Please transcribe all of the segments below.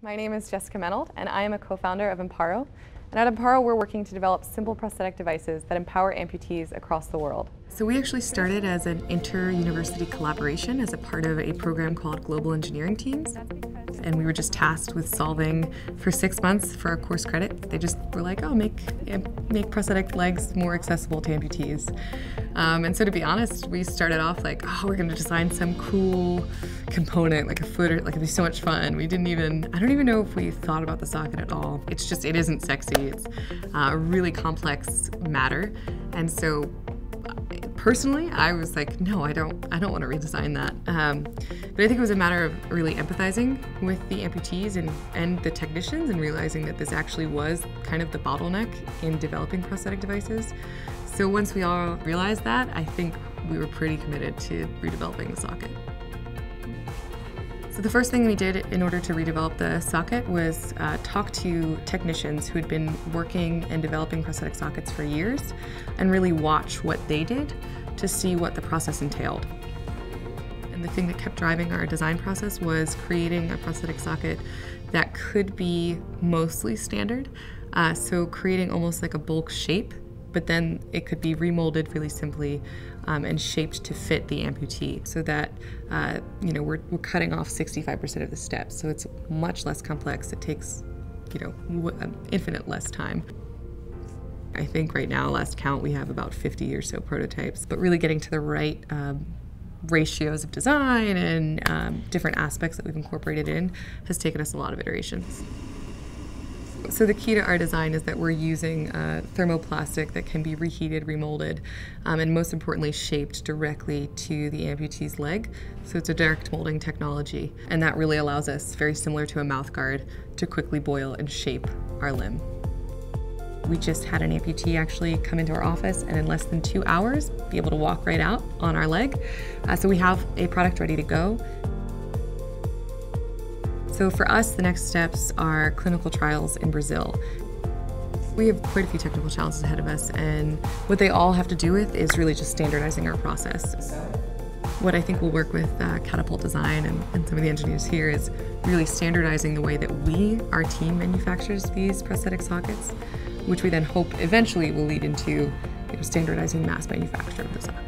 My name is Jessica Menold, and I am a co-founder of AMPARO. And at AMPARO, we're working to develop simple prosthetic devices that empower amputees across the world. So we actually started as an inter-university collaboration as a part of a program called Global Engineering Teams. And we were just tasked with solving for 6 months for our course credit. They just were like, oh, make prosthetic legs more accessible to amputees. And so to be honest, we started off like, oh, we're gonna design some cool component, like a footer, like it'd be so much fun. I don't even know if we thought about the socket at all. It isn't sexy. It's a really complex matter. And so personally, I was like, no, I don't want to redesign that. But I think it was a matter of really empathizing with the amputees and the technicians and realizing that this actually was kind of the bottleneck in developing prosthetic devices. So once we all realized that, I think we were pretty committed to redeveloping the socket. So the first thing we did in order to redevelop the socket was talk to technicians who had been working and developing prosthetic sockets for years and really watch what they did to see what the process entailed. And the thing that kept driving our design process was creating a prosthetic socket that could be mostly standard. So creating almost like a bulk shape, but then it could be remolded really simply and shaped to fit the amputee, so that we're cutting off 65% of the steps. So it's much less complex. It takes infinite less time. I think right now, last count, we have about 50 or so prototypes, but really getting to the right ratios of design and different aspects that we've incorporated in has taken us a lot of iterations. So the key to our design is that we're using thermoplastic that can be reheated, remolded, and most importantly shaped directly to the amputee's leg. So it's a direct molding technology, and that really allows us, very similar to a mouth guard, to quickly boil and shape our limb. We just had an amputee actually come into our office and in less than 2 hours be able to walk right out on our leg. So we have a product ready to go. So for us, the next steps are clinical trials in Brazil. We have quite a few technical challenges ahead of us, and what they all have to do with is really just standardizing our process. What I think will work with Catapult Design and some of the engineers here is really standardizing the way that our team manufactures these prosthetic sockets, which we then hope eventually will lead into standardizing mass manufacture of the sockets.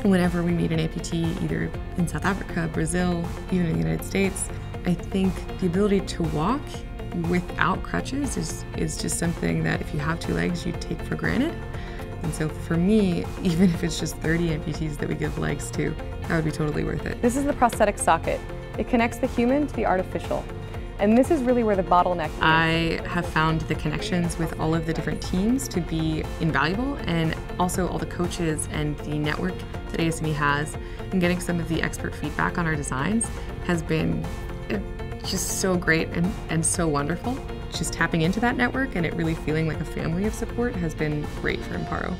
Whenever we meet an amputee, either in South Africa, Brazil, even in the United States, I think the ability to walk without crutches is just something that if you have 2 legs, you take for granted. And so for me, even if it's just 30 amputees that we give legs to, that would be totally worth it. This is the prosthetic socket. It connects the human to the artificial. And this is really where the bottleneck is. I have found the connections with all of the different teams to be invaluable, and also all the coaches and the network that ASME has, and getting some of the expert feedback on our designs has been just so great and so wonderful. Just tapping into that network and it really feeling like a family of support has been great for AMPARO.